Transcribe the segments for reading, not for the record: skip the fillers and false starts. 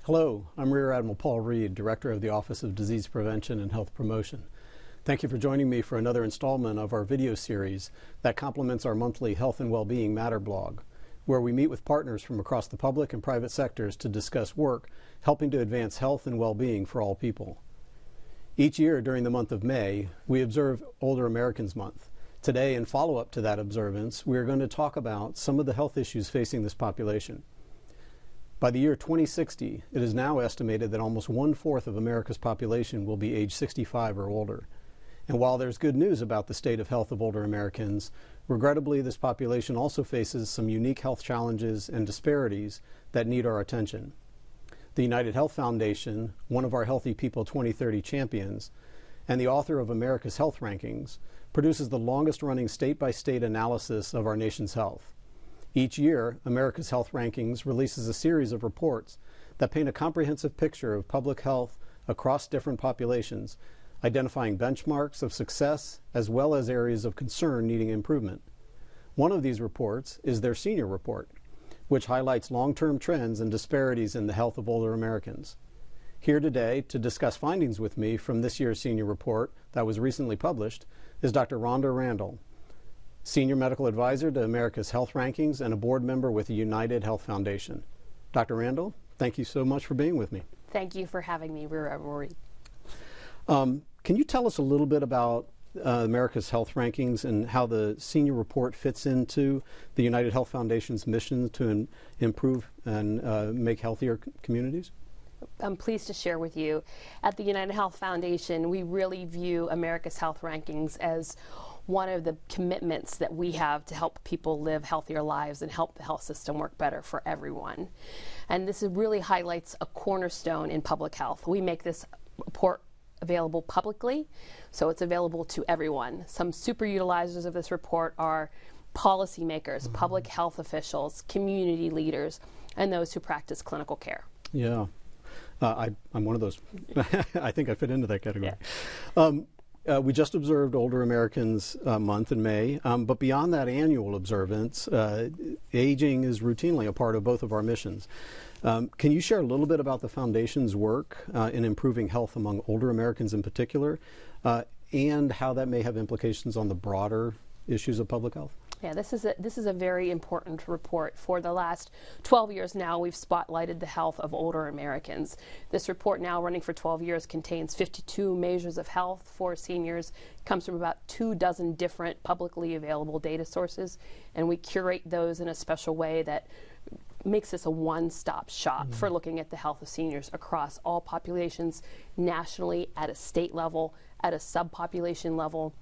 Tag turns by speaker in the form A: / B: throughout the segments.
A: Hello, I'm Rear Admiral Paul Reed, Director of the Office of Disease Prevention and Health Promotion. Thank you for joining me for another installment of our video series that complements our monthly Health and Wellbeing Matter blog, where we meet with partners from across the public and private sectors to discuss work helping to advance health and well-being for all people. Each year during the month of May, we observe Older Americans Month. Today, in follow-up to that observance, we are going to talk about some of the health issues facing this population. By the year 2060, it is now estimated that almost 1/4 of America's population will be age 65 or older. And while there's good news about the state of health of older Americans, regrettably this population also faces some unique health challenges and disparities that need our attention. The United Health Foundation, one of our Healthy People 2030 champions, and the author of America's Health Rankings, produces the longest-running state-by-state analysis of our nation's health. Each year, America's Health Rankings releases a series of reports that paint a comprehensive picture of public health across different populations, identifying benchmarks of success as well as areas of concern needing improvement. One of these reports is their senior report, which highlights long-term trends and disparities in the health of older Americans. Here today to discuss findings with me from this year's senior report that was recently published is Dr. Rhonda Randall, Senior Medical Advisor to America's Health Rankings and a board member with the United Health Foundation. Dr. Randall, thank you so much for being with me.
B: Thank you for having me, Rear Admiral Reed.
A: Can you tell us a little bit about America's Health Rankings and how the senior report fits into the United Health Foundation's mission to improve and make healthier communities?
B: I'm pleased to share with you. At the United Health Foundation, we really view America's Health Rankings as one of the commitments that we have to help people live healthier lives and help the health system work better for everyone. And this really highlights a cornerstone in public health. We make this report available publicly, so it's available to everyone. Some super utilizers of this report are policymakers, public health officials, community leaders, and those who practice clinical care.
A: Yeah, I'm one of those. I think I fit into that category. Yeah. We just observed Older Americans Month in May, but beyond that annual observance, aging is routinely a part of both of our missions. Can you share a little bit about the Foundation's work in improving health among older Americans in particular, and how that may have implications on the broader issues of public health?
B: Yeah, this is a very important report. For the last 12 years now, we've spotlighted the health of older Americans. This report, now running for 12 years, contains 52 measures of health for seniors. It comes from about 24 different publicly available data sources, and we curate those in a special way that makes this a one-stop shop for looking at the health of seniors across all populations, nationally, at a state level, at a subpopulation level.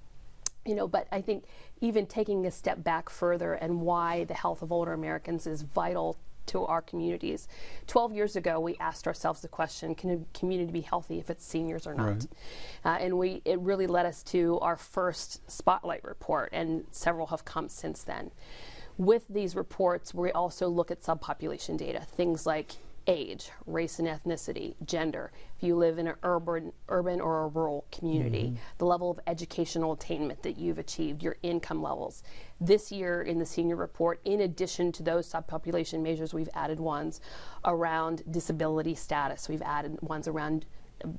B: You know, but I think even taking a step back further and why the health of older Americans is vital to our communities. 12 years ago, we asked ourselves the question, can a community be healthy if it's seniors or not? Right. And it really led us to our first Spotlight report, and several have come since then. With these reports, we also look at subpopulation data, things like age, race and ethnicity, gender, if you live in an urban or a rural community, the level of educational attainment that you've achieved, your income levels. This year in the senior report, in addition to those subpopulation measures, we've added ones around disability status. We've added ones around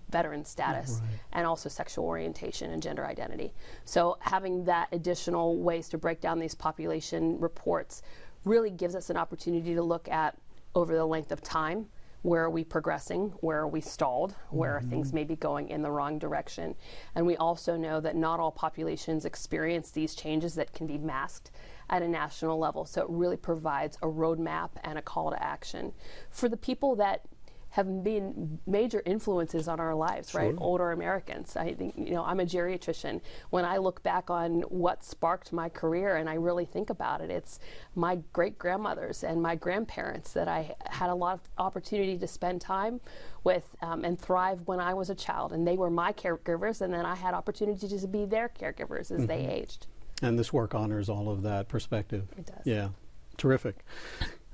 B: veteran status, and also sexual orientation and gender identity. So having that additional ways to break down these population reports really gives us an opportunity to look at, over the length of time, where are we progressing, where are we stalled, where are things maybe going in the wrong direction. And we also know that not all populations experience these changes that can be masked at a national level. So it really provides a roadmap and a call to action for the people that have been major influences on our lives, right? Older Americans. I think, you know, I'm a geriatrician. When I look back on what sparked my career and I really think about it, it's my great-grandmothers and my grandparents that I had a lot of opportunity to spend time with and thrive when I was a child. And they were my caregivers, and then I had opportunity to be their caregivers as they aged.
A: And this work honors all of that perspective.
B: It does.
A: Yeah, terrific.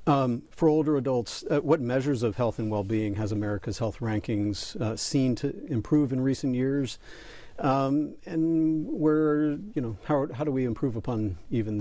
A: For older adults, what measures of health and well-being has America's Health Rankings seen to improve in recent years? And where, how do we improve upon even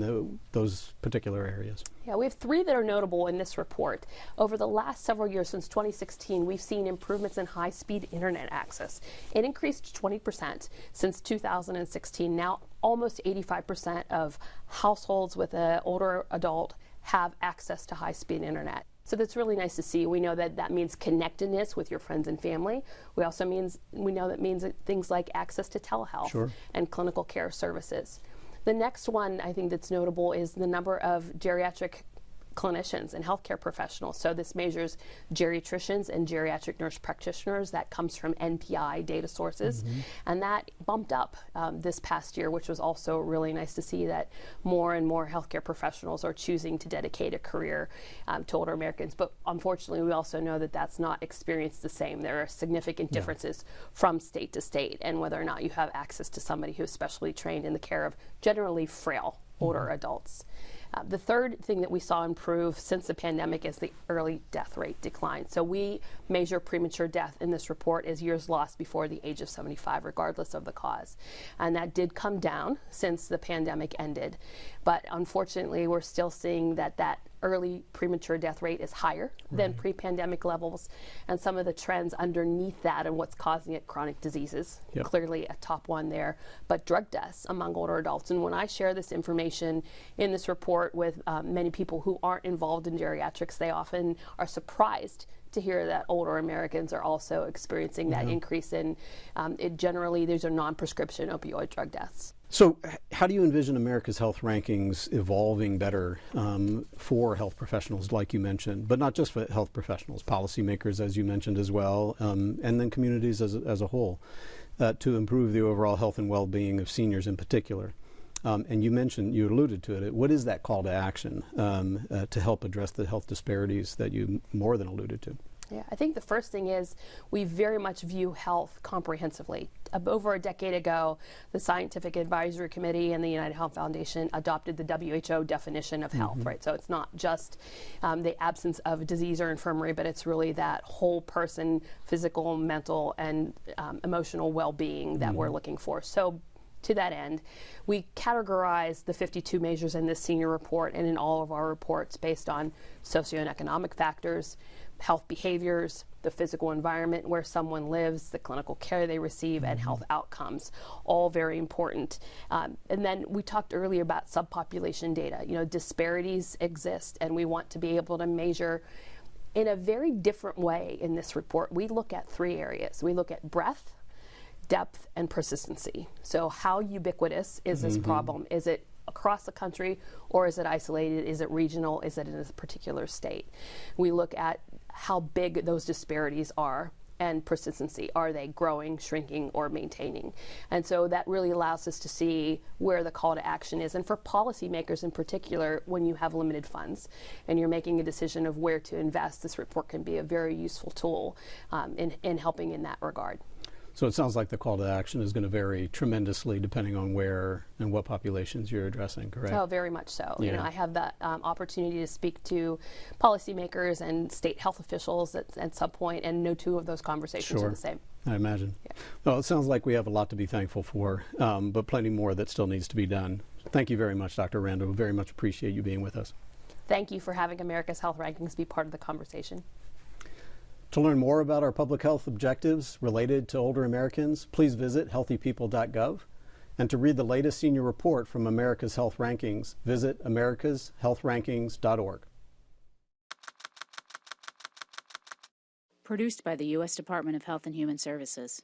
A: those particular areas?
B: Yeah, we have three that are notable in this report. Over the last several years, since 2016, we've seen improvements in high-speed internet access. It increased 20% since 2016. Now, almost 85% of households with an older adult have access to high-speed internet. So that's really nice to see. We know that that means connectedness with your friends and family. We know that means things like access to telehealth and clinical care services. The next one I think that's notable is the number of geriatric clinicians and healthcare professionals. So this measures geriatricians and geriatric nurse practitioners. That comes from NPI data sources. And that bumped up this past year, which was also really nice to see that more and more healthcare professionals are choosing to dedicate a career to older Americans. But unfortunately, we also know that that's not experienced the same. There are significant differences from state to state, and whether or not you have access to somebody who is specially trained in the care of generally frail older adults. The third thing that we saw improve since the pandemic is the early death rate decline. So we measure premature death in this report as years lost before the age of 75, regardless of the cause. And that did come down since the pandemic ended. But unfortunately, we're still seeing that early premature death rate is higher than pre-pandemic levels, and some of the trends underneath that and what's causing it, chronic diseases, clearly a top one there, but drug deaths among older adults. And when I share this information in this report with many people who aren't involved in geriatrics, they often are surprised to hear that older Americans are also experiencing that increase in, generally these are non-prescription opioid drug deaths.
A: So how do you envision America's health rankings evolving better for health professionals, like you mentioned, but not just for health professionals, policymakers, as you mentioned as well, and then communities as a whole, to improve the overall health and well-being of seniors in particular? And you alluded to it. What is that call to action to help address the health disparities that you more than alluded to?
B: Yeah, I think the first thing is we very much view health comprehensively. Over a decade ago, the Scientific Advisory Committee and the United Health Foundation adopted the WHO definition of health, right? So it's not just the absence of disease or infirmary, but it's really that whole person, physical, mental, and emotional well-being that we're looking for. So to that end, we categorize the 52 measures in this senior report and in all of our reports based on socioeconomic factors, health behaviors, the physical environment where someone lives, the clinical care they receive, and health outcomes, all very important. And then we talked earlier about subpopulation data. Disparities exist, and we want to be able to measure in a very different way in this report. We look at three areas. We look at breadth, depth, and persistency. So how ubiquitous is this problem? Is it across the country, or is it isolated? Is it regional? Is it in a particular state? We look at how big those disparities are, and persistency. Are they growing, shrinking, or maintaining? And so that really allows us to see where the call to action is. And for policymakers in particular, when you have limited funds and you're making a decision of where to invest, this report can be a very useful tool in helping in that regard.
A: So it sounds like the call to action is going to vary tremendously depending on where and what populations you're addressing, correct?
B: Oh, very much so. I have that opportunity to speak to policymakers and state health officials at some point, and no two of those conversations are the same.
A: I imagine. Well, it sounds like we have a lot to be thankful for, but plenty more that still needs to be done. Thank you very much, Dr. Randall. We very much appreciate you being with us.
B: Thank you for having America's Health Rankings be part of the conversation.
A: To learn more about our public health objectives related to older Americans, please visit healthypeople.gov. And to read the latest senior report from America's Health Rankings, visit americashealthrankings.org.
C: Produced by the U.S. Department of Health and Human Services.